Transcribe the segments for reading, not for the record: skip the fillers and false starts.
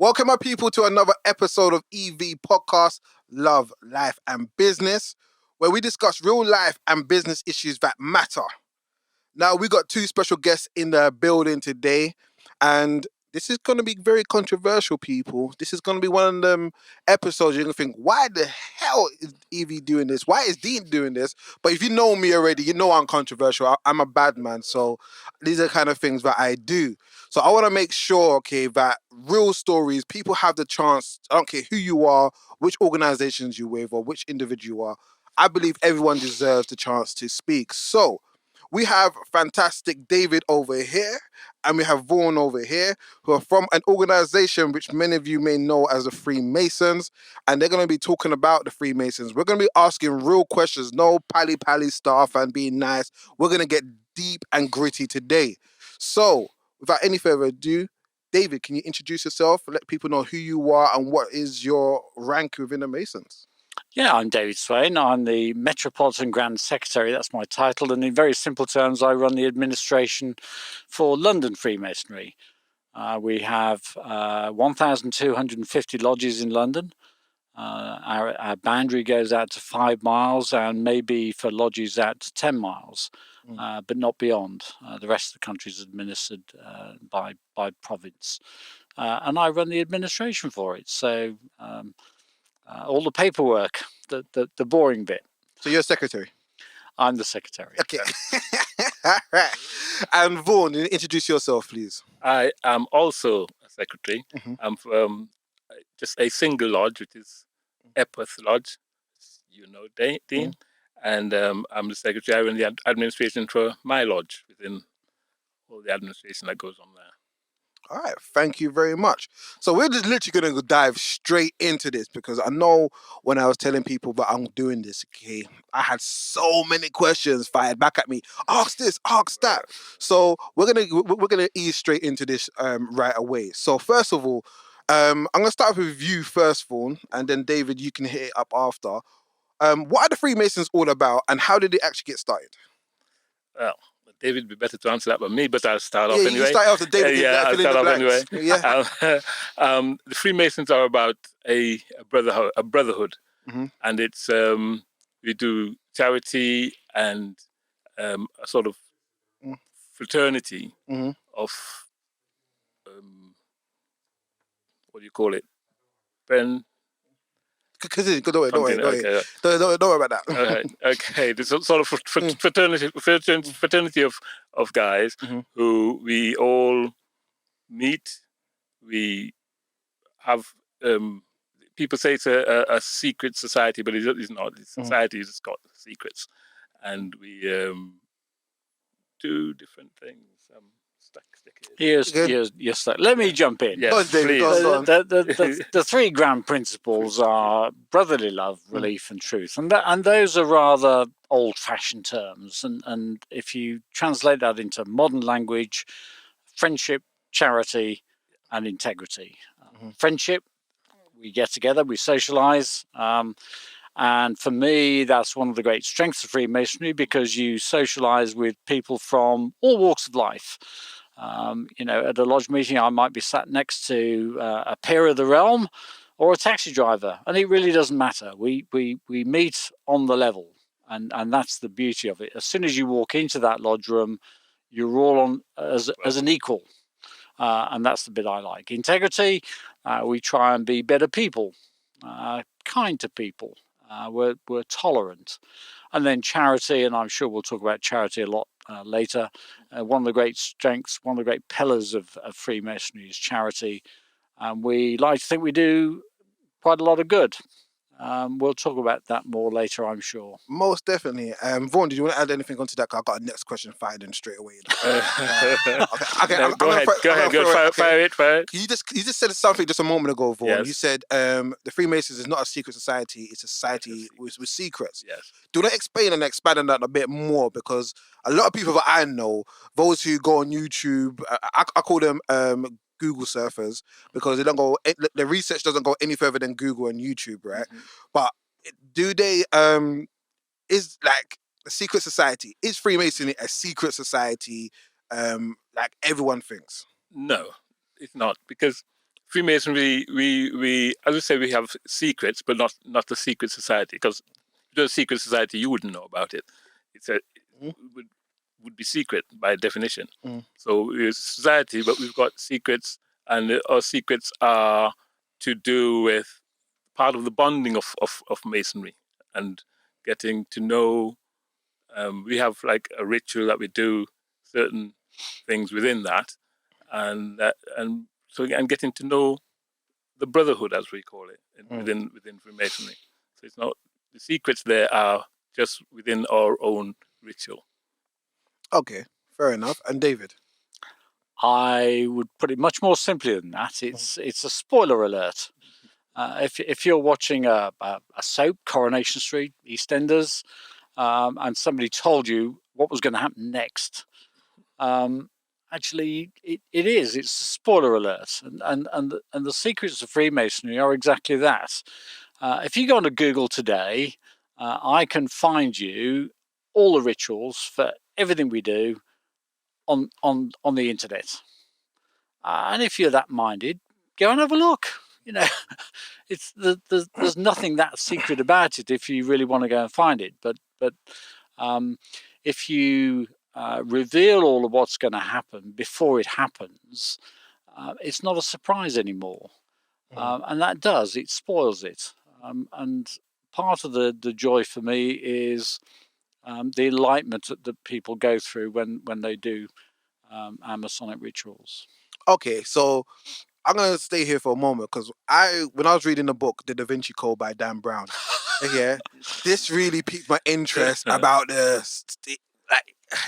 Welcome, my people, to another episode of EV Podcast, Love, Life, and Business, where we discuss real life and business issues that matter. Now, we got two special guests in the building today, and this is going to be very controversial, people. This is going to be one of them episodes you're going to think, why the hell is Evie doing this? Why is Dean doing this? But if you know me already, you know I'm controversial. I'm a bad man, so these are the kind of things that I do. So I want to make sure, okay, that real stories, people have the chance, I don't care who you are, which organizations you're with, or which individual you are. I believe everyone deserves the chance to speak. So we have fantastic David over here, and we have Vaughan over here, who are from an organization which many of you may know as the Freemasons, and they're going to be talking about the Freemasons. We're going to be asking real questions, no pally stuff and being nice. We're going to get deep and gritty today. So, without any further ado, David, can you introduce yourself, let people know who you are and what is your rank within the Masons? Yeah, I'm David Swain. I'm the Metropolitan Grand Secretary. That's my title. And in very simple terms, I run the administration for London Freemasonry. We have 1,250 lodges in London. Our boundary goes out to 5 miles and maybe for lodges out to 10 miles, but not beyond. The rest of the country is administered by province. And I run the administration for it. So all the paperwork, the boring bit. So you're a secretary? I'm the secretary. Okay. All right. And Vaughan, introduce yourself, please. I am also a secretary. Mm-hmm. I'm from just a single lodge, which is Ep.6 Lodge, you know, Dean. Mm-hmm. And I'm the secretary. I run the administration for my lodge within all the administration that goes on there. All right, thank you very much. So we're just literally going to dive straight into this because I know when I was telling people that I'm doing this, okay, I had so many questions fired back at me. Ask this, ask that. So we're gonna ease straight into this right away. So first of all, I'm gonna start with you first, Vaughan, and then David, you can hit it up after. What are the Freemasons all about, and how did it actually get started? Well, David would be better to answer that than me, but I'll start off anyway. You start off. David. I'll start off anyway. Yeah. The Freemasons are about a brotherhood, mm-hmm. and it's we do charity and a sort of fraternity mm-hmm. of what do you call it? Don't worry about that. Okay, there's a sort of fraternity of guys mm-hmm. who we all meet. We have people say it's a secret society, but it's not. It's society that's got secrets, and we do different things. Yes. Let me jump in. Yes, please. The three grand principles are brotherly love, relief, and truth, and those are rather old-fashioned terms. And if you translate that into modern language, friendship, charity, and integrity. Friendship, we get together, we socialize. And for me, that's one of the great strengths of Freemasonry because you socialize with people from all walks of life. At a lodge meeting, I might be sat next to a peer of the realm or a taxi driver, and it really doesn't matter. We meet on the level, and that's the beauty of it. As soon as you walk into that lodge room, you're all on as an equal, and that's the bit I like. Integrity, we try and be better people, kind to people. We're tolerant. And then charity, and I'm sure we'll talk about charity a lot later. One of the great strengths, one of the great pillars of Freemasonry is charity. And we like to think we do quite a lot of good. We'll talk about that more later, I'm sure. Most definitely. Vaughan, did you want to add anything onto that? Cause I got a next question fired in straight away. Okay, go ahead. Fire it. You just said something just a moment ago, Vaughan. Yes. You said the Freemasons is not a secret society; it's a society with secrets. Yes. Do not explain and expand on that a bit more because a lot of people that I know, those who go on YouTube, I call them Google surfers because they don't go. The research doesn't go any further than Google and YouTube, right? Mm-hmm. But do they? Is like a secret society? Is Freemasonry a secret society? Like everyone thinks? No, it's not, because Freemasonry, we as I say, we have secrets, but not the secret society. Because if it was a secret society, you wouldn't know about it. It would be secret by definition. So we're a society, but we've got secrets, and our secrets are to do with part of the bonding of Masonry and getting to know. We have like a ritual that we do certain things within that, and getting to know the brotherhood, as we call it, within Freemasonry. So it's not the secrets; there are just within our own ritual. Okay, fair enough. And David? I would put it much more simply than that. It's a spoiler alert. If you're watching a soap, Coronation Street, EastEnders, and somebody told you what was going to happen next, actually it's a spoiler alert. And the secrets of Freemasonry are exactly that. If you go onto Google today, I can find you all the rituals for everything we do on the internet. And if you're that minded, go and have a look. There's nothing that secret about it if you really want to go and find it. But if you reveal all of what's going to happen before it happens, it's not a surprise anymore. And that it spoils it. And part of the joy for me is the enlightenment that people go through when they do our Masonic rituals. Okay, so I'm going to stay here for a moment because when I was reading the book, The Da Vinci Code by Dan Brown, this really piqued my interest about the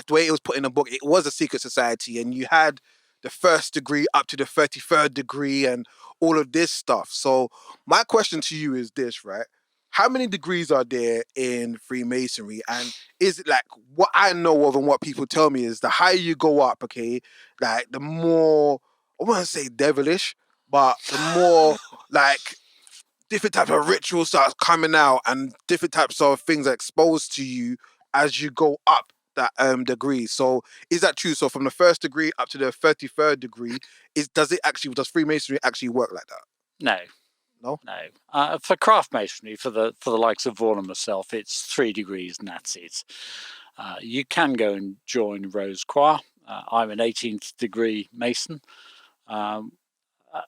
way it was put in the book. It was a secret society, and you had the first degree up to the 33rd degree and all of this stuff. So my question to you is this, right? How many degrees are there in Freemasonry? And is it like what I know of and what people tell me is the higher you go up, okay, like the more, I wouldn't say devilish, but the more like different types of rituals start coming out and different types of things are exposed to you as you go up that degree. So is that true? So from the first degree up to the 33rd degree, does Freemasonry actually work like that? No. No? No. For craft masonry, for the likes of Vaughan and myself, it's 3 degrees and that's it. You can go and join Rose Croix. I'm an 18th degree Mason. And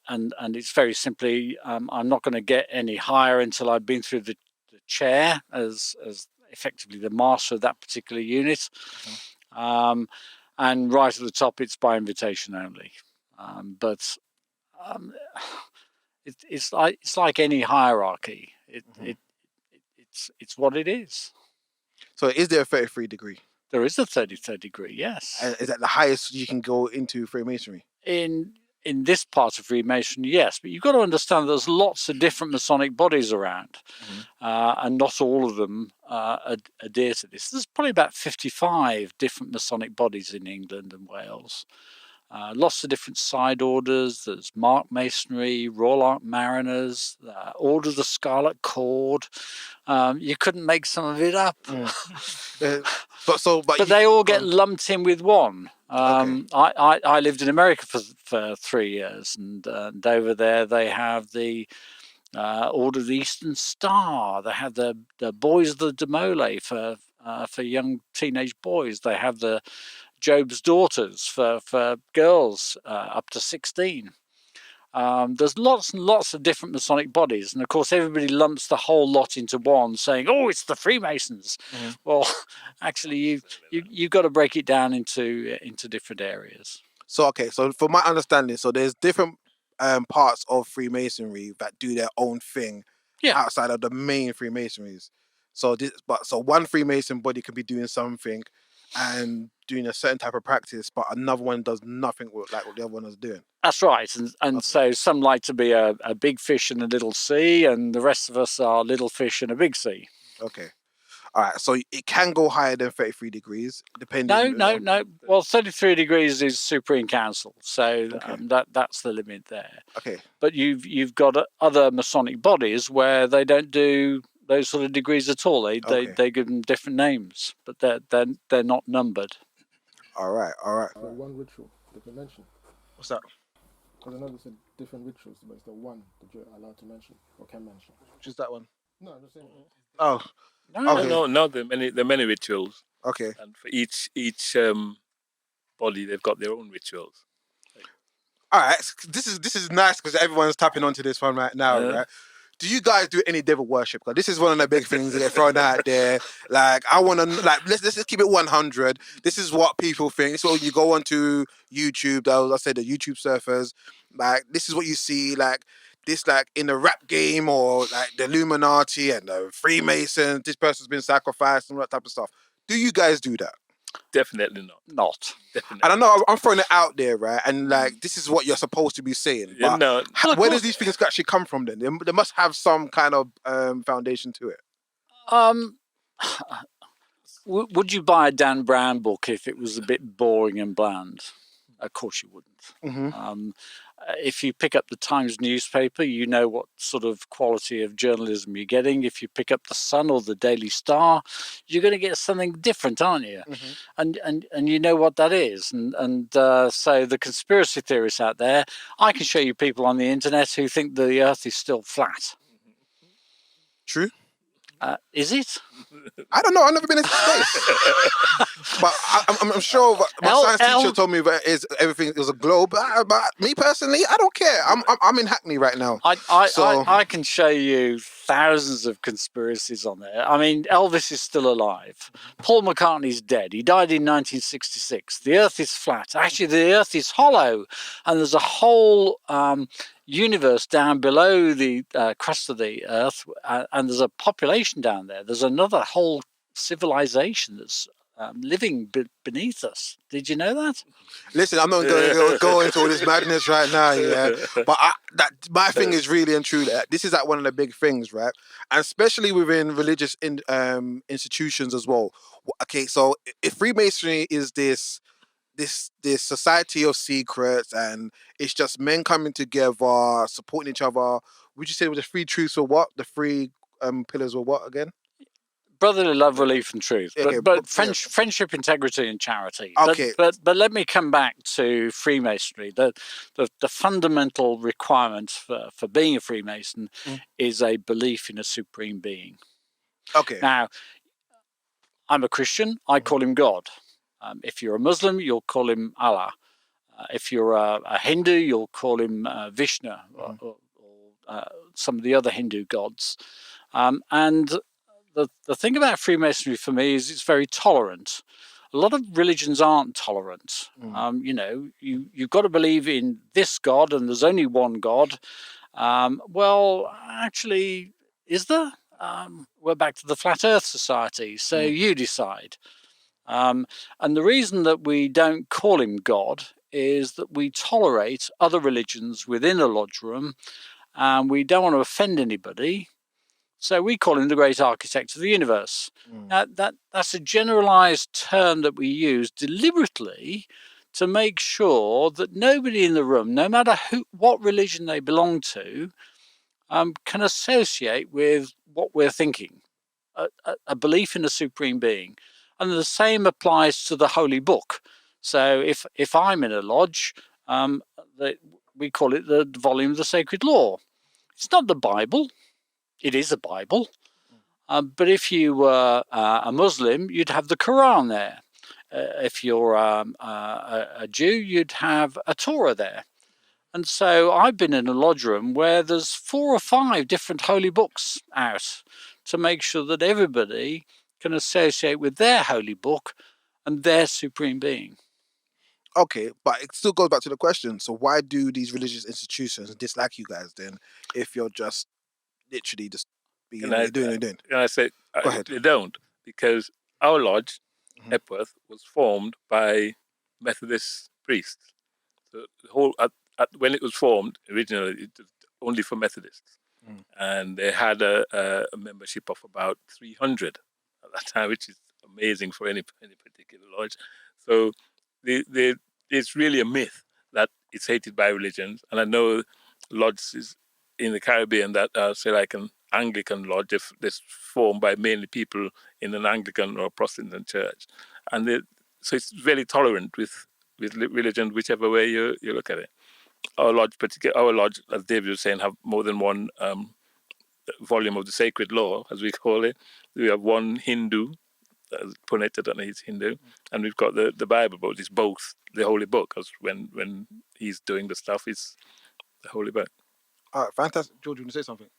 it's very simply, I'm not going to get any higher until I've been through the chair as effectively the master of that particular unit. And right at the top, it's by invitation only. But it's like any hierarchy. It's what it is. So is there a 33 degree? There is a 33rd degree, yes. And is that the highest you can go into Freemasonry? In this part of Freemasonry, yes. But you've got to understand there's lots of different Masonic bodies around. And not all of them adhere to this. There's probably about 55 different Masonic bodies in England and Wales. Lots of different side orders. There's Mark Masonry, Royal Ark Mariners, Order of the Scarlet Cord. You couldn't make some of it up. But they all get lumped in with one. I lived in America for 3 years, and over there they have the Order of the Eastern Star. They have the Boys of the Demole for young teenage boys. They have the Job's Daughters for girls up to 16. There's lots and lots of different Masonic bodies, and of course everybody lumps the whole lot into one, saying, "Oh, it's the Freemasons." Well, actually, you've got to break it down into different areas. So for my understanding, so there's different parts of Freemasonry that do their own thing outside of the main Freemasonries. So one Freemason body could be doing something and doing a certain type of practice, but another one does nothing like what the other one is doing. That's right. And so some like to be a big fish in a little sea, and the rest of us are little fish in a big sea. Okay. All right. So it can go higher than 33 degrees, depending. No. Well, 33 degrees is Supreme Council, so that's the limit there. Okay. But you've got other Masonic bodies where they don't do those sort of degrees at all. They give them different names, but they're not numbered. All right. So one ritual, different mention. What's that? Because I know they said different rituals, but it's the one that you're allowed to mention or can mention. Which is that one? No, I'm just saying. Oh, No, okay. No. There are many rituals, Okay. and for each body, they've got their own rituals. All right. This is nice because everyone's tapping onto this one right now, right? Do you guys do any devil worship? Because this is one of the big things that get thrown out there. Like, I want to, like, let's just keep it 100. This is what people think. So you go onto YouTube, I said the YouTube surfers, like, this is what you see, like, this, like, in the rap game or, like, the Illuminati and the Freemasons, this person's been sacrificed and all that type of stuff. Do you guys do that? Definitely not. Definitely. And I know I'm throwing it out there, right? And like, this is what you're supposed to be saying. But where does these things actually come from then? They must have some kind of foundation to it. Would you buy a Dan Brown book if it was a bit boring and bland? Of course you wouldn't. Mm-hmm. If you pick up the Times newspaper, you know what sort of quality of journalism you're getting. If you pick up the Sun or the Daily Star, you're going to get something different, aren't you? Mm-hmm. And you know what that is. And so the conspiracy theorists out there, I can show you people on the internet who think the Earth is still flat. True. Is it? I don't know. I've never been into space, but I'm sure my science teacher told me that everything is a globe. But me personally, I don't care. I'm in Hackney right now. I can show you thousands of conspiracies on there. I mean, Elvis is still alive. Paul McCartney's dead. He died in 1966. The Earth is flat. Actually, the Earth is hollow, and there's a whole universe down below the crust of the Earth, and there's a population down there. There's another whole civilization that's living beneath us. Did you know that? Listen, I'm not going to go into all this madness right now, yeah. But my thing is really and truly, this is like one of the big things, right? And especially within religious institutions as well. Okay, so if Freemasonry is this society of secrets and it's just men coming together, supporting each other, would you say it was the three truths or what? The three pillars or what again? Brotherly love, relief, and truth. Okay, but friendship, integrity, and charity. Okay. But let me come back to Freemasonry. The fundamental requirement for being a Freemason is a belief in a supreme being. Okay. Now, I'm a Christian. I call him God. If you're a Muslim, you'll call him Allah. If you're a Hindu, you'll call him Vishnu or some of the other Hindu gods. And the thing about Freemasonry for me is it's very tolerant. A lot of religions aren't tolerant. You know, you've got to believe in this God and there's only one God. Well, actually, is there? We're back to the Flat Earth Society. So you decide. And the reason that we don't call him God is that we tolerate other religions within a lodge room and we don't want to offend anybody. So we call him the great architect of the universe. Now, that's a generalized term that we use deliberately to make sure that nobody in the room, no matter what religion they belong to, can associate with what we're thinking, a belief in a supreme being. And the same applies to the Holy Book. So if I'm in a lodge, we call it the volume of the sacred law. It's not the Bible. It is a Bible. But if you were a Muslim, you'd have the Quran there. If you're a Jew, you'd have a Torah there. And so I've been in a lodge room where there's 4 or 5 different holy books out to make sure that everybody can associate with their holy book and their supreme being. Okay, but it still goes back to the question. So why do these religious institutions dislike you guys then if you're just literally just doing? Can I say, go ahead. They don't, because our lodge, Epworth, was formed by Methodist priests. So the whole, when it was formed, originally, it was only for Methodists. And they had a membership of about 300 at that time, which is amazing for any particular lodge. So it's really a myth that it's hated by religions. And I know lodges in the Caribbean that are, say, like an Anglican lodge, that's formed by mainly people in an Anglican or Protestant church. And so it's very tolerant with religion, whichever way you look at it. our lodge, as David was saying, have more than one volume of the sacred law, as we call it. We have one Hindu, Puneet, I don't know, he's Hindu, and we've got the Bible, but it's both the holy book, because when he's doing the stuff, it's the holy book. All right, fantastic. George, you want to say something?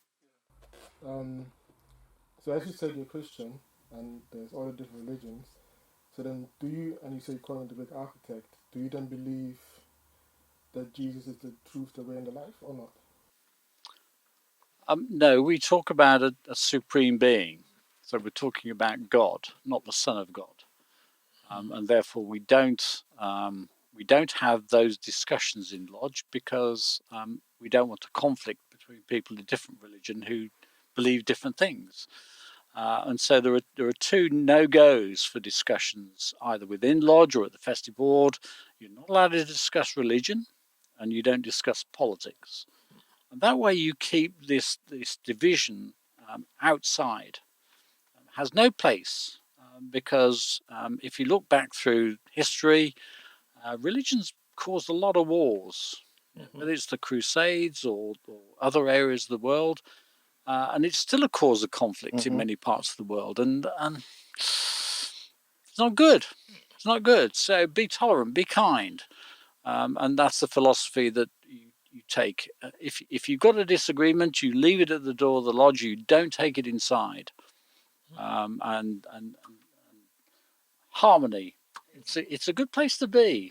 So as you said, you're Christian, and there's all the different religions. So then, do you, and you say you're calling the big architect, do you then believe that Jesus is the truth, the way, and the life, or not? No, we talk about a supreme being. So we're talking about God, not the Son of God. And therefore we don't have those discussions in Lodge because we don't want a conflict between people of different religion who believe different things. And so there are two no-goes for discussions either within Lodge or at the festive board. You're not allowed to discuss religion, and you don't discuss politics. And that way you keep this division outside. It has no place because if you look back through history, religion's caused a lot of wars, whether it's the Crusades or other areas of the world. And it's still a cause of conflict in many parts of the world. And it's not good. It's not good. So be tolerant, be kind. And that's the philosophy that you take. If you've got a disagreement, you leave it at the door of the lodge. You don't take it inside. And harmony. It's a good place to be.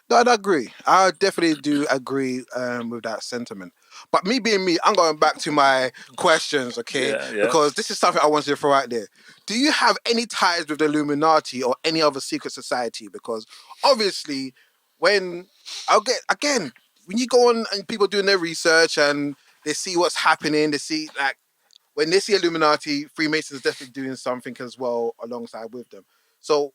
No, I agree. I definitely do agree with that sentiment. But me being me, I'm going back to my questions, okay? Yeah. Because this is something I wanted to throw out there. Do you have any ties with the Illuminati or any other secret society? Because obviously, when you go on and people doing their research and they see what's happening, they see when they see Illuminati, Freemasons definitely doing something as well alongside with them. So,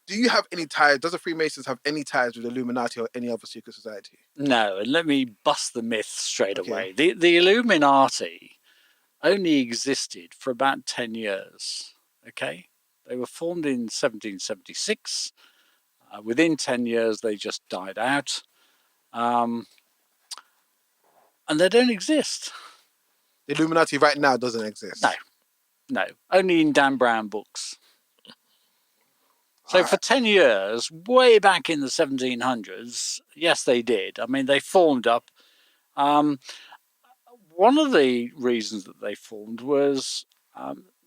do you have any ties? Does the Freemasons have any ties with Illuminati or any other secret society? No, and let me bust the myth straight Okay. away. The Illuminati only existed for about 10 years. Okay, they were formed in 1776. Within 10 years, they just died out, and they don't exist. The Illuminati right now doesn't exist. No, only in Dan Brown books. So for 10 years, way back in the 1700s, yes, they did. I mean, they formed up. One of the reasons that they formed was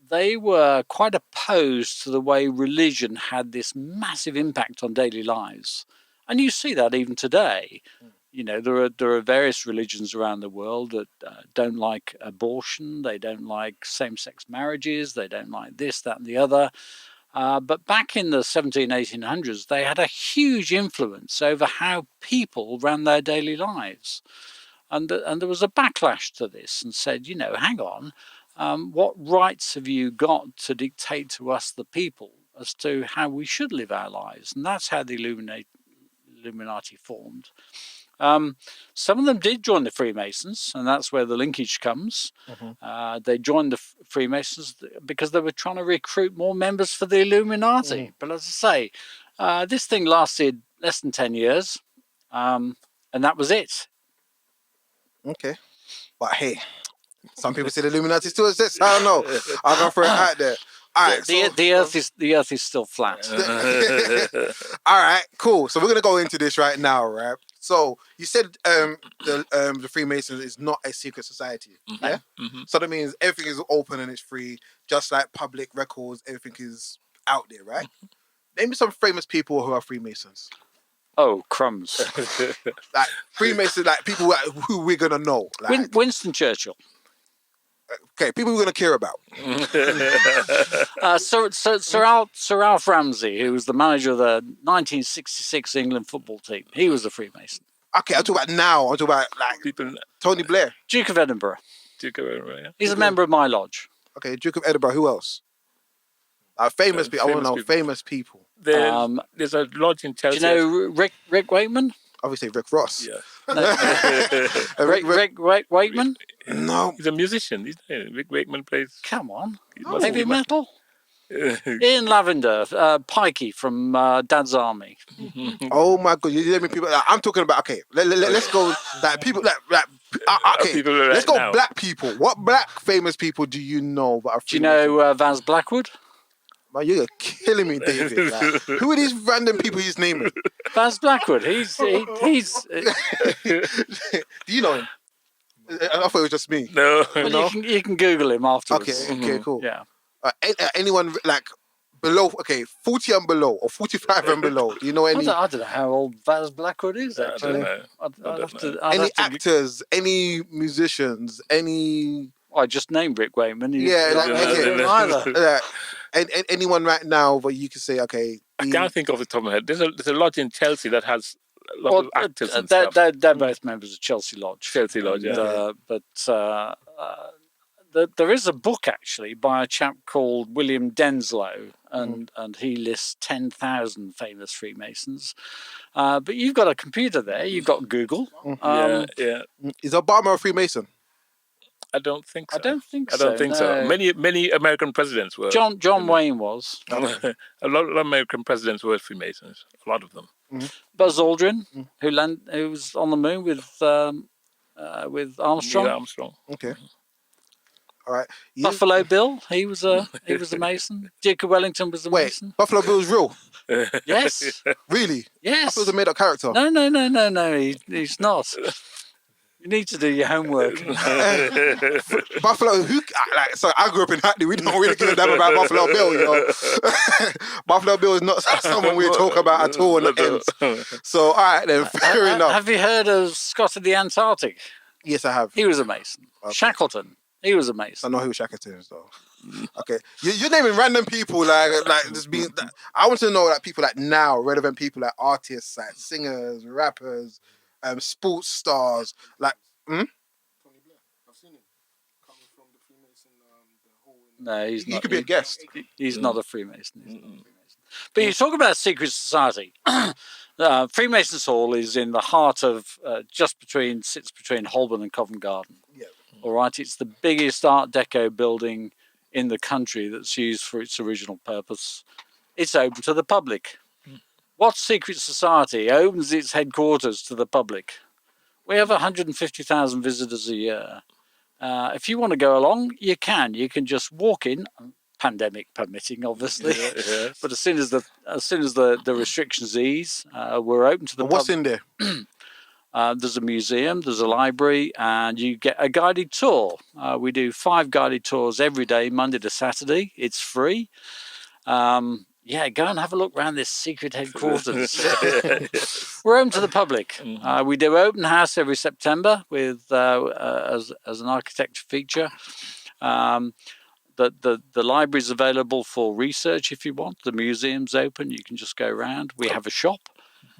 they were quite opposed to the way religion had this massive impact on daily lives. And you see that even today. You know, there are various religions around the world that don't like abortion, they don't like same-sex marriages, they don't like this, that, and the other. But back in the 1800s, they had a huge influence over how people ran their daily lives. And there was a backlash to this and said, you know, hang on, what rights have you got to dictate to us, the people, as to how we should live our lives? And that's how the Illuminati formed. Some of them did join the Freemasons, and that's where the linkage comes. They joined the Freemasons because they were trying to recruit more members for the Illuminati. But as I say, this thing lasted less than 10 years, and that was it. Okay. But hey, some people say the Illuminati still exists. I don't know. I'm going to throw it out there. All right, the Earth is still flat. All right, cool. So we're gonna go into this right now, right? So you said the Freemasons is not a secret society, yeah? So that means everything is open and it's free, just like public records. Everything is out there, right? Name me some famous people who are Freemasons. Oh, crumbs! Like Freemasons, like people who we're gonna know. Like, Winston Churchill. Okay, people we're gonna care about. Sir Alf Ramsey, who was the manager of the 1966 England football team, he was a Freemason. Okay, I'm talking about now. I'm talking about like People, Tony Blair. Duke of Edinburgh. yeah. He's a member of my lodge. Okay, Duke of Edinburgh. Who else? Famous people. I want to know famous people. There's a lodge in Chelsea. Do you know Rick Wakeman? Obviously, Rick Ross. Yeah. Rick Wakeman? No. He's a musician. Rick Wakeman plays. Come on. He must Heavy be- metal? Ian Lavender, Pikey from Dad's Army. Oh my God! You hear me, people? Like, I'm talking about. Okay, let's go. Like people, okay. People right Let's go. now. Black people. What black famous people do you know that are Do you Freemasons? know Vaz Blackwood? Man, you're killing me, David. Like, who are these random people he's naming? Vaz Blackwood. He's Do you know him? I thought it was just me. No. well, No? you can Google him afterwards. Okay, cool. Yeah. Anyone like below? Okay, 40 and below, or 45 and below. Do you know any? I don't know how old Vaz Blackwood is I don't actually. know. I'd have to. Any actors? Any musicians? Any? I just named Rick Wakeman. Yeah, like, okay. Either. Anyone right now, but you can say, okay. I can't think off the top of my head. There's a lodge in Chelsea that has a lot of actors and stuff. They're both members of Chelsea Lodge. Chelsea Lodge, yeah. There is a book actually by a chap called William Denslow, and he lists 10,000 famous Freemasons. But you've got a computer there. You've got Google. Yeah. Is Obama a Freemason? I don't think so. I don't think so. no. Many American presidents were. John Wayne was. A lot of American presidents were Freemasons. A lot of them. Buzz Aldrin, who was on the moon with Armstrong. Neil Armstrong. Okay. All right. Buffalo Bill, he was a Mason. Duke of Wellington was a Mason. Buffalo Bill's real. Yes. Really? I Yes. thought it was a made-up character. No. He's not. You need to do your homework. Buffalo, so I grew up in Hackney. We don't really give a damn about Buffalo Bill, you know. Buffalo Bill is not someone we talk about at all in the ends. So, all right then, fair enough. Have you heard of Scott of the Antarctic? Yes, I have. He was a Mason. Okay. Shackleton, he was a I Mason. know who Shackleton is, though. Okay, you're naming random people like just being. I want to know like people like now relevant people like artists, like singers, rappers, sports stars, like. Tony Blair. I've seen him coming from the Freemason. The whole. No, he's not. He could be a guest. He's not a Freemason. He's not a Freemason. But you talk about secret society. Freemasons Hall is in the heart of sits between Holborn and Covent Garden. Yeah. All right, it's the biggest Art Deco building in the country that's used for its original purpose. It's open to the public. What secret society opens its headquarters to the public? We have 150,000 visitors a year. If you want to go along, you can. You can just walk in, pandemic permitting, obviously. Yes. But as soon as the restrictions ease, we're open to the public. What's in there? There's a museum, there's a library, and you get a guided tour. We do 5 guided tours every day, Monday to Saturday. It's free. Go and have a look around this secret headquarters. We're open to the public. We do open house every September with as an architecture feature. The library's available for research if you want. The museum's open. You can just go around. We have a shop,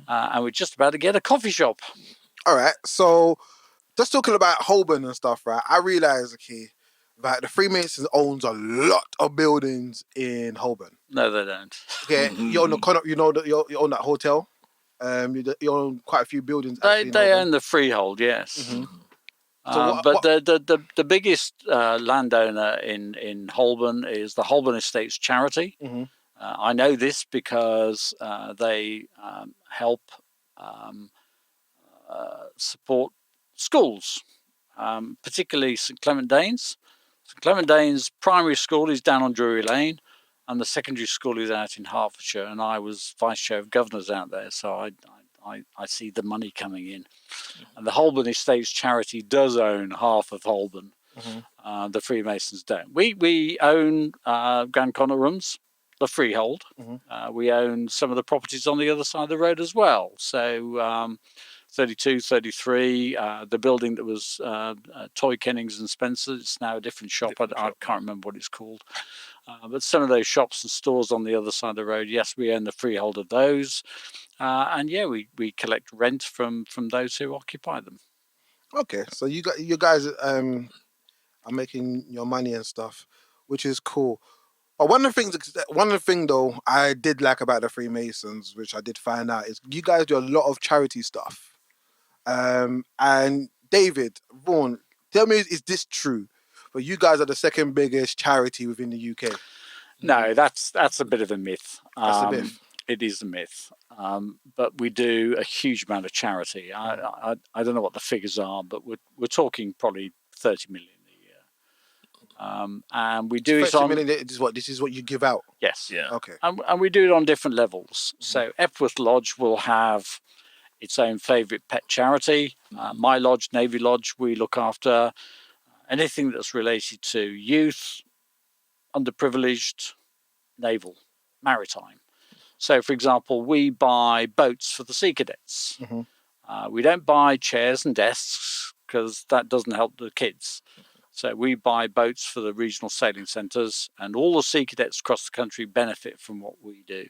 and we're just about to get a coffee shop. All right, so just talking about Holborn and stuff, right? I realize, that the Freemasons owns a lot of buildings in Holborn. No, they don't. Okay, you own you own that hotel. You own quite a few buildings. They own the freehold, yes. But the biggest landowner in Holborn is the Holborn Estates Charity. I know this because they help support schools, particularly St Clement Danes. St Clement Danes Primary School is down on Drury Lane, and the secondary school is out in Hertfordshire. And I was vice chair of governors out there, so I see the money coming in. And the Holborn Estates Charity does own half of Holborn. The Freemasons don't. We own Grand Connaught Rooms, the freehold. We own some of the properties on the other side of the road as well. So 32, 33, the building that was Toy Kennings and Spencer, it's now a different shop. I can't remember what it's called. But some of those shops and stores on the other side of the road, yes, we own the freehold of those. We collect rent from those who occupy them. Okay, so you guys are making your money and stuff, which is cool. But one of the things though I did like about the Freemasons, which I did find out, is you guys do a lot of charity stuff. And David, Vaughan, tell me, is this true? But you guys are the second biggest charity within the UK. No, that's a bit of a myth. That's a myth. It is a myth. But we do a huge amount of charity. I don't know what the figures are, but we're talking probably 30 million a year. And we do it 30 on million, this is what you give out. yes, Yeah. Okay. and we do it on different levels. So Epworth Lodge will have its own favourite pet charity. My lodge, Navy Lodge, we look after anything that's related to youth, underprivileged, naval, maritime. So, for example, we buy boats for the Sea Cadets. We don't buy chairs and desks because that doesn't help the kids. So we buy boats for the regional sailing centres, and all the Sea Cadets across the country benefit from what we do.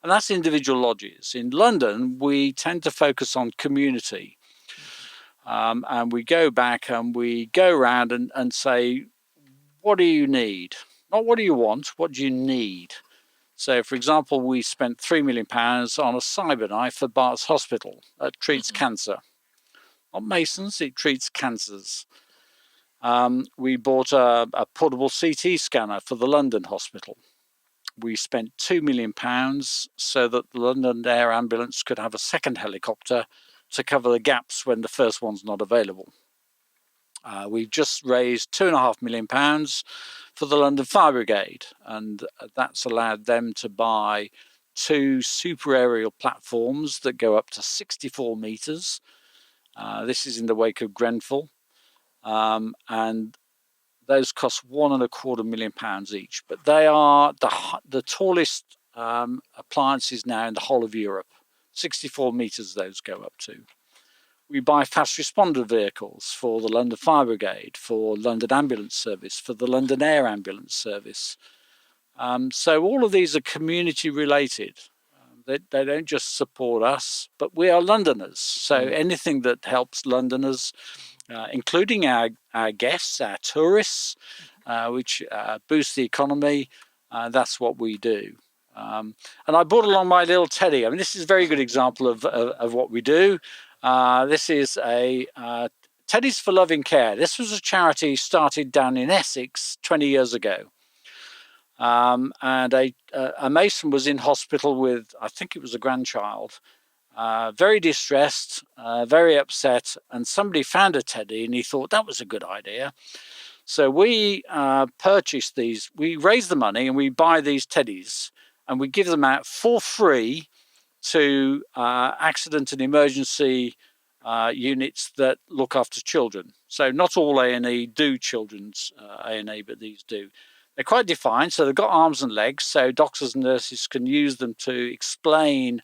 And that's individual lodges. In London, we tend to focus on community. And we go back and we go around and say, what do you need? Not what do you want, what do you need? So, for example, we spent £3 million on a cyber knife for Bart's Hospital that treats cancer. Not Masons, it treats cancers. We bought a portable CT scanner for the London Hospital. We spent £2 million so that the London Air Ambulance could have a second helicopter to cover the gaps when the first one's not available. We've just raised £2.5 million for the London Fire Brigade, and that's allowed them to buy 2 super aerial platforms that go up to 64 metres. This is in the wake of Grenfell, and those cost £1.25 million each. But they are the tallest appliances now in the whole of Europe. 64 metres those go up to. We buy fast responder vehicles for the London Fire Brigade, for London Ambulance Service, for the London Air Ambulance Service. So all of these are community related. They don't just support us, but we are Londoners. So anything that helps Londoners, including our guests, our tourists, which boost the economy, that's what we do. And I brought along my little teddy. I mean, this is a very good example of what we do. This is a Teddies for Loving Care. This was a charity started down in Essex 20 years ago. And a Mason was in hospital with, I think it was a grandchild, very distressed, very upset, and somebody found a teddy and he thought that was a good idea. So we purchased these, we raise the money and we buy these teddies and we give them out for free to accident and emergency units that look after children. So not all A&E do children's A&E, but these do. They're quite defined, so they've got arms and legs, so doctors and nurses can use them to explain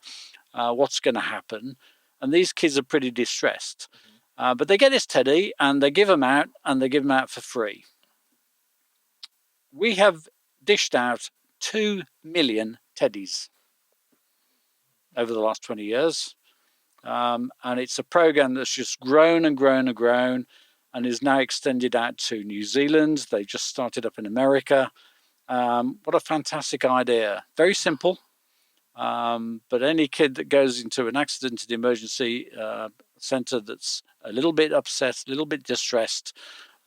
what's going to happen. And these kids are pretty distressed. But they get this teddy and they give them out, and they give them out for free. We have dished out 2 million teddies over the last 20 years. And it's a program that's just grown and grown and grown and is now extended out to New Zealand. They just started up in America. What a fantastic idea. Very simple. But any kid that goes into an accident and emergency centre that's a little bit upset, a little bit distressed,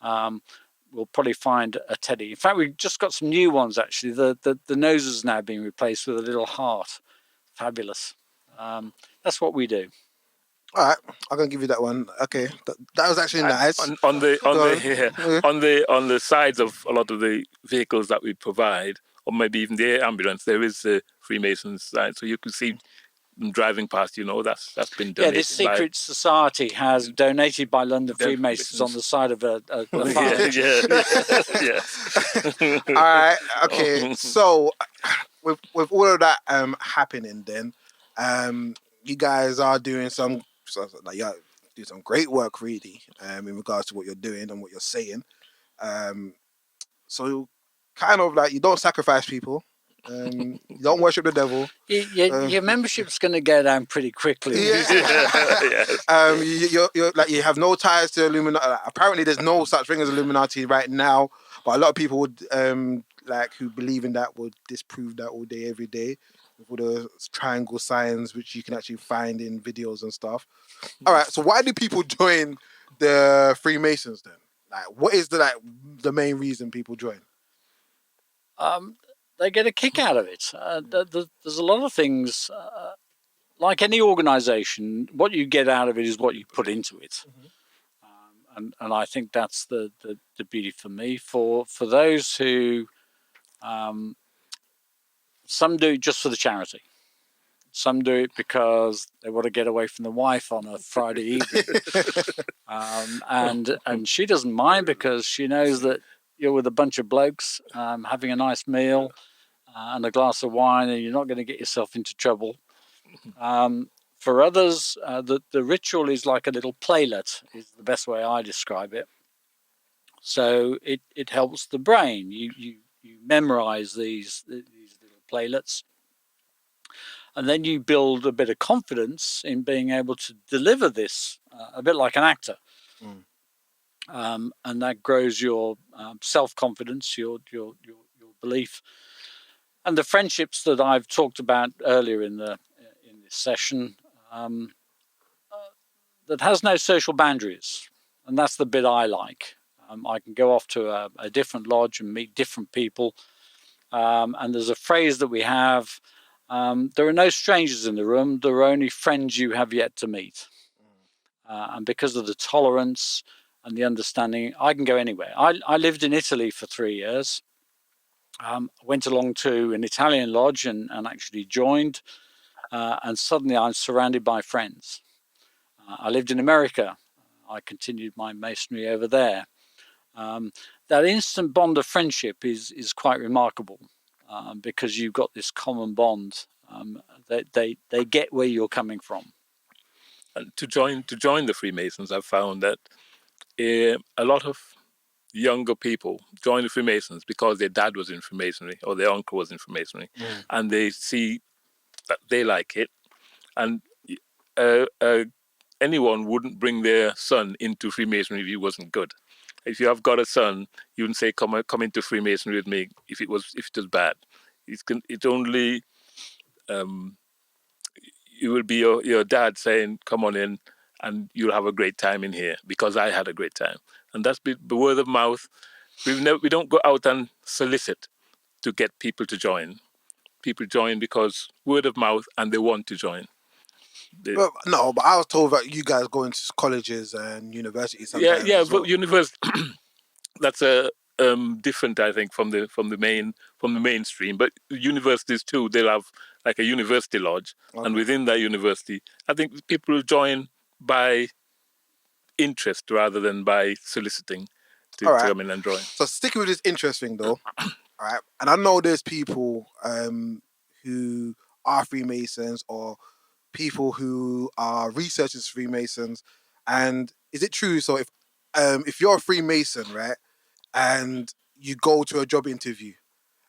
will probably find a teddy. In fact, we've just got some new ones, actually. The nose has now been replaced with a little heart. Fabulous. That's what we do. All right, I'm gonna give you that one. Okay, that was actually nice. On the sides of a lot of the vehicles that we provide, or maybe even the air ambulance, there is a Freemasons sign, so you can see them driving past. That's been donated. Yeah, this secret society has donated by London Freemasons on the side of a fire. Yeah. All right. Okay. So, with all of that happening, then, you guys are doing some great work, really, in regards to what you're doing and what you're saying. So, kind of like you don't sacrifice people. You don't worship the devil. Your membership's going to go down pretty quickly. Yeah. You're like, you have no ties to Illuminati. Apparently, there's no such thing as Illuminati right now. But a lot of people would who believe in that would disprove that all day, every day, with all the triangle signs which you can actually find in videos and stuff. All right. So why do people join the Freemasons then? Like, what is the main reason people join? they get a kick out of it. There's a lot of things, like any organisation, what you get out of it is what you put into it. And I think that's the beauty for me. For those who, some do it just for the charity. Some do it because they want to get away from the wife on a Friday evening. And she doesn't mind because she knows that you're with a bunch of blokes having a nice meal and a glass of wine, and you're not going to get yourself into trouble. For others, the ritual is like a little playlet, is the best way I describe it. So it helps the brain. You memorize these little playlets, and then you build a bit of confidence in being able to deliver this, a bit like an actor. And that grows your self-confidence, your belief, and the friendships that I've talked about earlier in this session. That has no social boundaries, and that's the bit I like. I can go off to a different lodge and meet different people. And there's a phrase that we have: there are no strangers in the room. There are only friends you have yet to meet. And because of the tolerance and the understanding, I can go anywhere. I lived in Italy for 3 years. Went along to an Italian lodge and actually joined. And suddenly I'm surrounded by friends. I lived in America. I continued my masonry over there. That instant bond of friendship is quite remarkable because you've got this common bond. They get where you're coming from. And to join the Freemasons, I've found that a lot of younger people join the Freemasons because their dad was in Freemasonry or their uncle was in Freemasonry, and they see that they like it, and anyone wouldn't bring their son into Freemasonry if he wasn't good. If you have got a son, you wouldn't say come into Freemasonry with me if it was bad. It's only it will be your dad saying, come on in and you'll have a great time in here because I had a great time. And that's the word of mouth. We don't go out and solicit to get people to join. People join because word of mouth and they want to join. But I was told that you guys go into colleges and universities sometimes. Yeah, but university, that's a different, I think, from the mainstream. But universities too, they'll have like a university lodge, and within that university, I think people join by interest rather than by soliciting to come in and join. So sticking with this interest thing, though, all right. And I know there's people who are Freemasons or people who are researchers Freemasons, and is it true? So if you're a Freemason, right, and you go to a job interview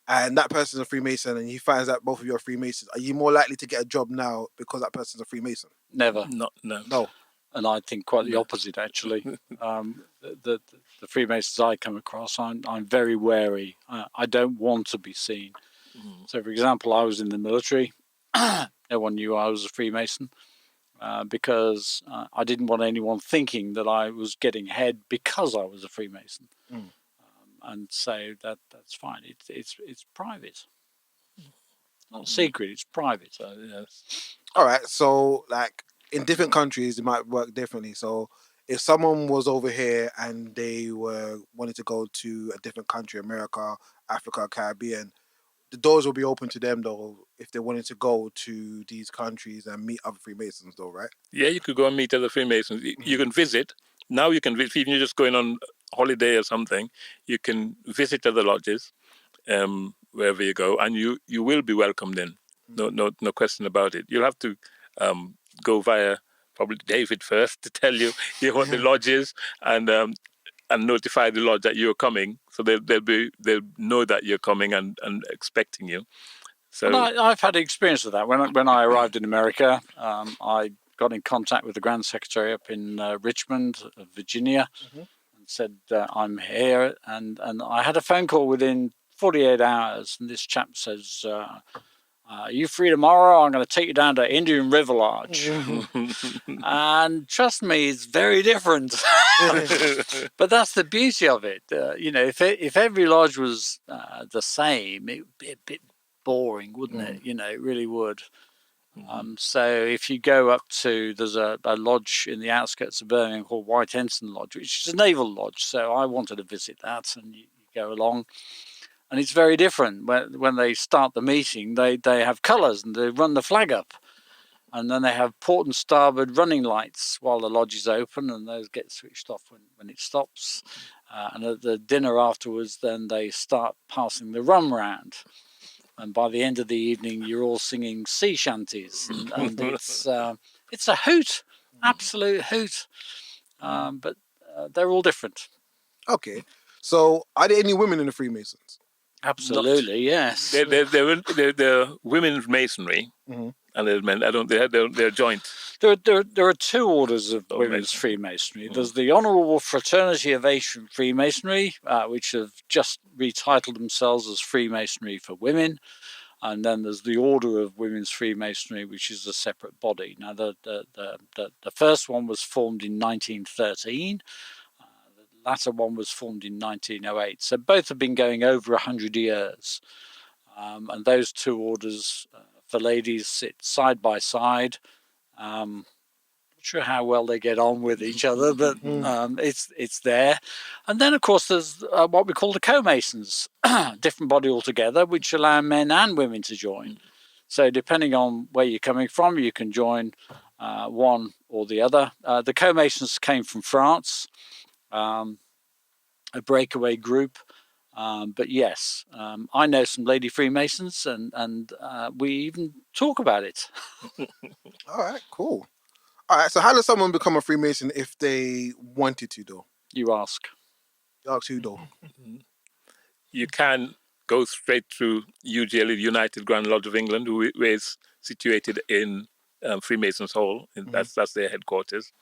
and that person's a Freemason and he finds out both of you are Freemasons, are you more likely to get a job now because that person's a Freemason? Never. No. And I think quite the opposite, actually. The Freemasons I come across, I'm very wary. I don't want to be seen. So, for example, I was in the military. Everyone knew I was a Freemason because I didn't want anyone thinking that I was getting ahead because I was a Freemason. And so that's fine. It's private. Not secret, it's private. Yes. All right. So, like, in different countries, it might work differently. So, if someone was over here and they were wanting to go to a different country, America, Africa, Caribbean, the doors will be open to them, though, if they wanted to go to these countries and meet other Freemasons, though, right? Yeah, you could go and meet other Freemasons. You can visit. Now you can visit, even you're just going on holiday or something, you can visit other lodges wherever you go, and you will be welcomed in. No question about it. You'll have to go via probably David first to tell you what the lodge is, and notify the lodge that you're coming, so they'll know that you're coming and expecting you. So well, I've had experience with that. When I arrived in America, I got in contact with the Grand Secretary up in Richmond, Virginia, and said, I'm here. And I had a phone call within 48 hours, and this chap says, you free tomorrow? I'm going to take you down to Indian River Lodge. And trust me, it's very different. But that's the beauty of it. If every lodge was the same, it would be a bit boring, wouldn't it? It really would. So if you go up to, there's a lodge in the outskirts of Birmingham called White Ensign Lodge, which is a naval lodge. So I wanted to visit that, and you go along. And it's very different. When they start the meeting, they have colours and they run the flag up. And then they have port and starboard running lights while the lodge is open, and those get switched off when it stops. And at the dinner afterwards, then they start passing the rum round. And by the end of the evening, you're all singing sea shanties. And it's a hoot, absolute hoot. But they're all different. Okay. So are there any women in the Freemasons? Absolutely, yes. They're women's masonry, and there's men. They're joint. There are two orders of women's Freemasonry. There's the Honourable Fraternity of Ancient Freemasonry, which have just retitled themselves as Freemasonry for Women, and then there's the Order of Women's Freemasonry, which is a separate body. Now, the first one was formed in 1913. The latter one was formed in 1908. So both have been going over 100 years. And those two orders for ladies sit side by side. Not sure how well they get on with each other, but it's there. And then, of course, there's what we call the co-masons, different body altogether, which allow men and women to join. So depending on where you're coming from, you can join one or the other. The co-masons came from France. A breakaway group, but yes, I know some lady Freemasons, and we even talk about it. All right, cool. All right, so how does someone become a Freemason if they wanted to, though? You ask. You ask who, though? You can go straight through UGL, United Grand Lodge of England, who is situated in Freemasons Hall. That's their headquarters.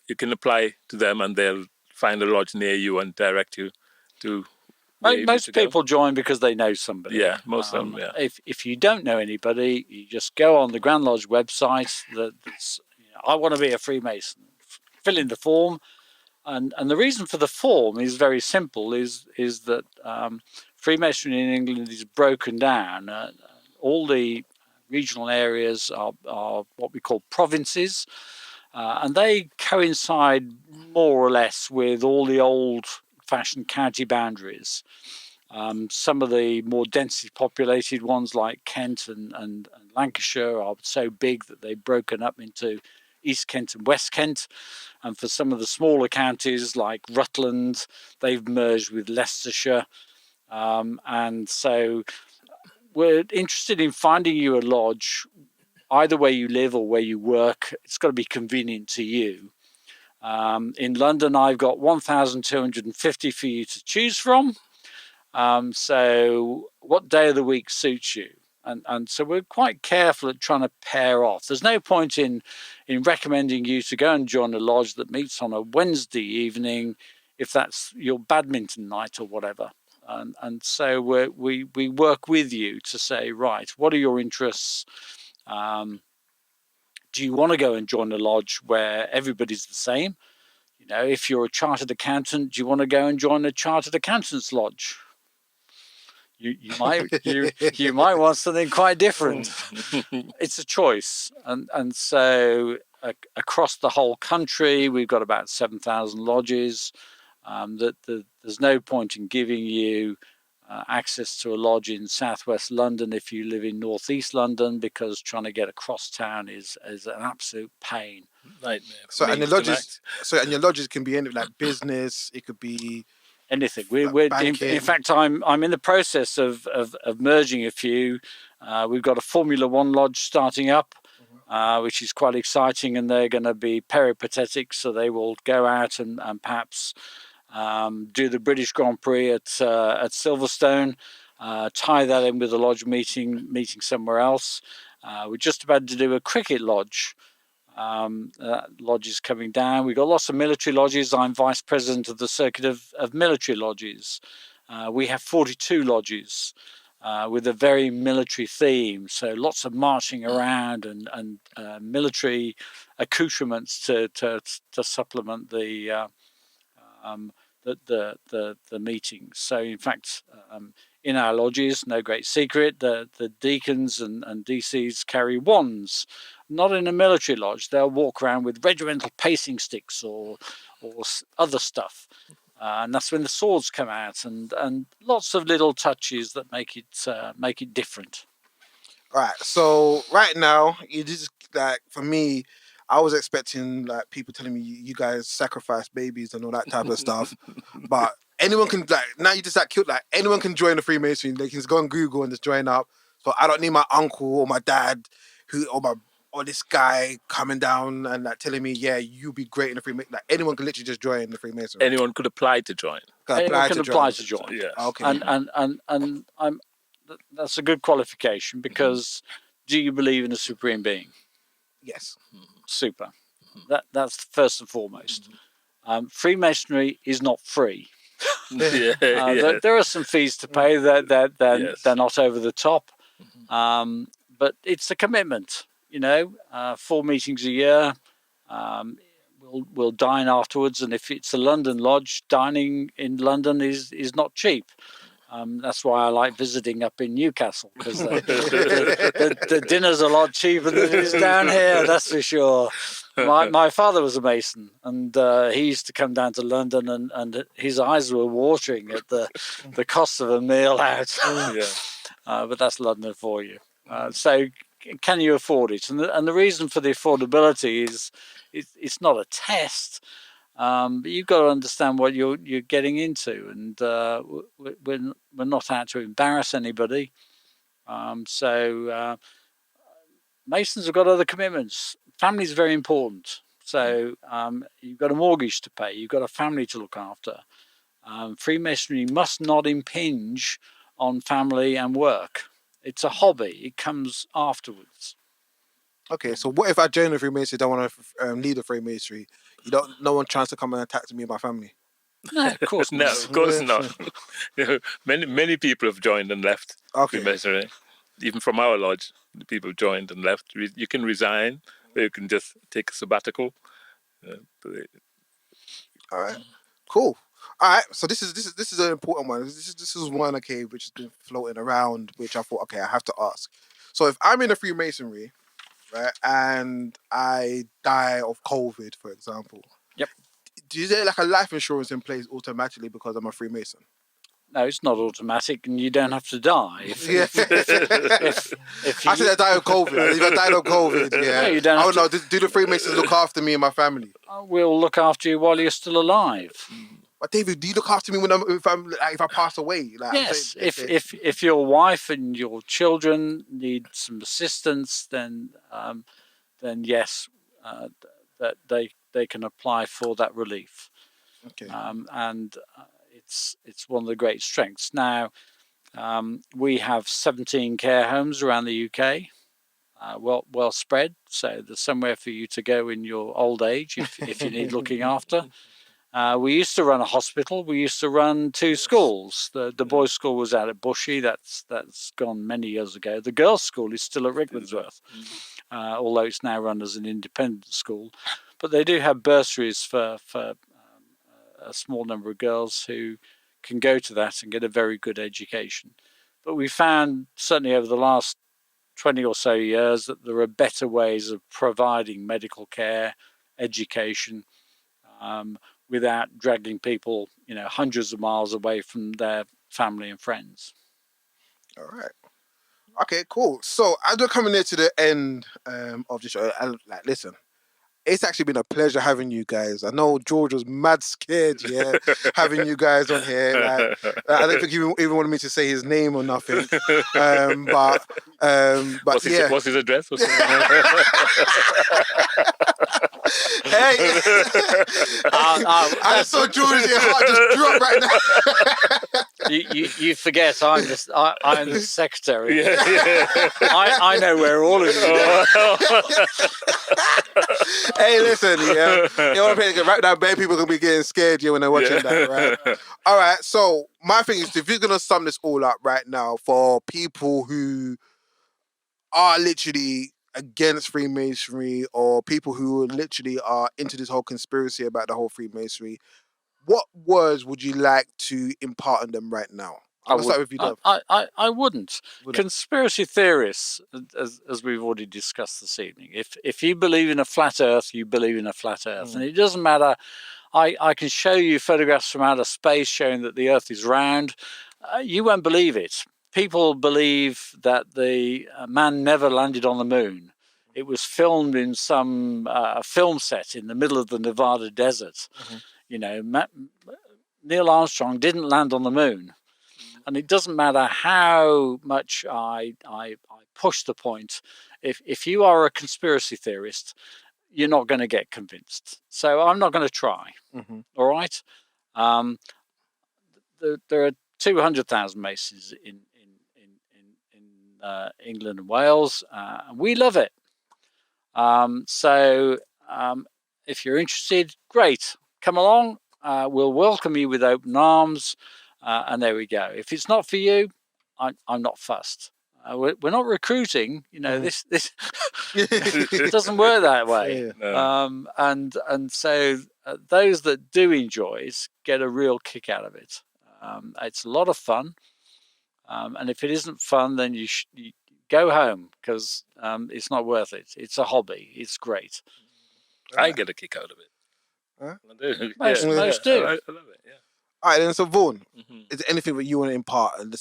You can apply to them, and they'll find a lodge near you and direct you to. Most people join because they know somebody. Yeah, most of them. Yeah. If you don't know anybody, you just go on the Grand Lodge website. I want to be a Freemason. Fill in the form, and the reason for the form is very simple. Is that Freemasonry in England is broken down. All the regional areas are what we call provinces. And they coincide more or less with all the old-fashioned county boundaries. Some of the more densely populated ones like Kent and Lancashire are so big that they've broken up into East Kent and West Kent. And for some of the smaller counties like Rutland, they've merged with Leicestershire. And so we're interested in finding you a lodge either where you live or where you work. It's got to be convenient to you. In London, I've got 1,250 for you to choose from. So what day of the week suits you? And so we're quite careful at trying to pair off. There's no point in recommending you to go and join a lodge that meets on a Wednesday evening if that's your badminton night or whatever. And so we work with you to say, right, what are your interests? Do you want to go and join a lodge where everybody's the same? If you're a chartered accountant, do you want to go and join a chartered accountant's lodge? You might want something quite different. It's a choice, and so across the whole country, we've got about 7,000 lodges. There's no point in giving you access to a lodge in southwest London if you live in northeast London, because trying to get across town is an absolute pain. Nightmare. And your lodges can be anything, like business. It could be anything. In fact, I'm in the process of merging a few. We've got a Formula One lodge starting up, which is quite exciting, and they're going to be peripatetic, so they will go out and perhaps do the British Grand Prix at Silverstone, tie that in with a lodge meeting somewhere else. We're just about to do a cricket lodge. Lodge is coming down. We've got lots of military lodges. I'm vice president of the circuit of military lodges. We have 42 lodges. with a very military theme. So lots of marching around and military accoutrements to supplement the meetings. So in fact, in our lodges, no great secret, the deacons and DCs carry wands. Not in a military lodge. They'll walk around with regimental pacing sticks or other stuff. And that's when the swords come out, and lots of little touches that make it different. All right. So right now, you just like for me, I was expecting like people telling me you guys sacrifice babies and all that type of stuff, but anyone can like now you just like cute like anyone can join the Freemasonry. They can just go on Google and just join up. So I don't need my uncle or my dad or this guy coming down and like telling me, yeah, you'll be great in the Freemason. Like anyone can literally just join the Freemasonry. Anyone could apply to join. Anyone can apply to join. Yeah. Okay. And that's a good qualification because do you believe in a supreme being? Yes. Super. That's first and foremost. Freemasonry is not free. There are some fees to pay. They're not over the top, but it's a commitment. 4 meetings a year. We'll dine afterwards, and if it's a London lodge, dining in London is not cheap. That's why I like visiting up in Newcastle, because the dinner's a lot cheaper than it is down here, that's for sure. My father was a Mason, and he used to come down to London, and his eyes were watering at the cost of a meal out. But that's London for you. So can you afford it? And the reason for the affordability is it's not a test. But you've got to understand what you're getting into, and we're not out to embarrass anybody. So Masons have got other commitments. Family is very important. So you've got a mortgage to pay. You've got a family to look after. Freemasonry must not impinge on family and work. It's a hobby. It comes afterwards. Okay, so what if I join the Freemasonry, don't want to lead the Freemasonry? No one tries to come and attack me and my family? No, of course not. No, of course not. Many people have joined and left Freemasonry. Even from our lodge, the people joined and left. You can resign, or you can just take a sabbatical. All right, cool. All right, so this is an important one. This is one which has been floating around, which I thought I have to ask. So if I'm in a Freemasonry, right, and I die of COVID, for example. Yep. Is there like a life insurance in place automatically because I'm a Freemason? No, it's not automatic, and you don't have to die. If Actually, I died of COVID. If I died of COVID, no, you don't have to... do the Freemasons look after me and my family? We'll look after you while you're still alive. But David, do you look after me if I pass away? Like, yes. If your wife and your children need some assistance, then yes, that they can apply for that relief. Okay. And it's one of the great strengths. Now, we have 17 care homes around the UK, well spread. So there's somewhere for you to go in your old age if you need looking after. We used to run a hospital. We used to run 2 schools. The boys' school was out at Bushy. That's gone many years ago. The girls' school is still at Rickmansworth, although it's now run as an independent school. But they do have bursaries for a small number of girls who can go to that and get a very good education. But we found, certainly over the last 20 or so years, that there are better ways of providing medical care, education, without dragging people, hundreds of miles away from their family and friends. All right. Okay, cool. So as we're coming near to the end of the show, listen, it's actually been a pleasure having you guys. I know George was mad scared, having you guys on here. I don't think he even wanted me to say his name or nothing. But what's his address? Hey, I saw George's heart just drop right now. You forget I'm the secretary. Yeah, yeah. I know where all of you are. Hey, listen, yeah. You want to play right now? Bad people gonna be getting scared when they're watching that, right? All right. So my thing is, if you're gonna sum this all up right now for people who are literally against Freemasonry or people who literally are into this whole conspiracy about the whole Freemasonry, what words would you like to impart on them right now? I'm gonna start with you, Dove. I wouldn't. Conspiracy theorists, as we've already discussed this evening, if you believe in a flat Earth, you believe in a flat Earth, and it doesn't matter. I can show you photographs from outer space showing that the Earth is round. You won't believe it. People believe that the man never landed on the moon. It was filmed in some film set in the middle of the Nevada desert. You know, Neil Armstrong didn't land on the moon. And it doesn't matter how much I push the point. If you are a conspiracy theorist, you're not going to get convinced. So I'm not going to try. All right. There are 200,000 Masons in England and Wales, and we love it. So if you're interested, great, come along. We'll welcome you with open arms, and there we go. If it's not for you, I'm not fussed. We're not recruiting. You know, this it doesn't work that way. And so those that do enjoy it get a real kick out of it. It's a lot of fun. And if it isn't fun, then you go home, because it's not worth it. It's a hobby. It's great. I get a kick out of it. Huh? I do. Most do. I love it. Yeah. All right, then. So Vaughan, is there anything that you want to impart, and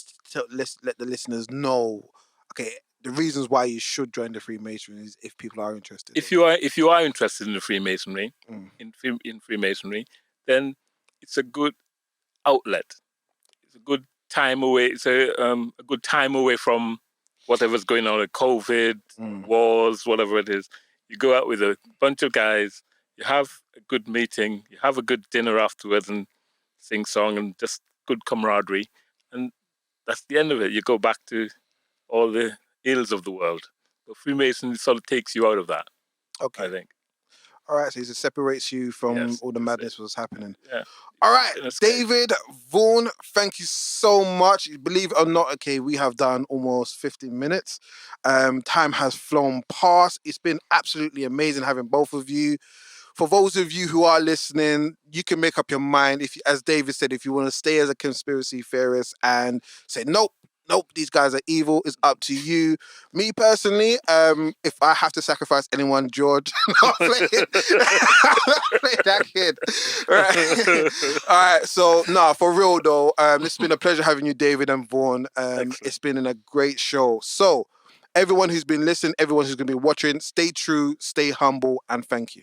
let's let the listeners know? Okay, the reasons why you should join the Freemasonry is if people are interested. If you are interested in the Freemasonry, in Freemasonry, then it's a good outlet. It's a good time away. It's a good time away from whatever's going on with COVID, wars, whatever it is. You go out with a bunch of guys, you have a good meeting, you have a good dinner afterwards, and sing song and just good camaraderie. And that's the end of it. You go back to all the ills of the world. But Freemasonry sort of takes you out of that. Okay. I think. All right, so it separates you from all the madness was happening. Yeah. All right, David, Vaughan, thank you so much. Believe it or not, okay, we have done almost 15 minutes. Time has flown past. It's been absolutely amazing having both of you. For those of you who are listening, you can make up your mind. If, as David said, if you want to stay as a conspiracy theorist and say, nope, these guys are evil, it's up to you. Me personally, if I have to sacrifice anyone, George, I'll play that kid. Right. All right. So, for real though, it's been a pleasure having you, David and Vaughan. It's been a great show. So, everyone who's been listening, everyone who's going to be watching, stay true, stay humble, and thank you.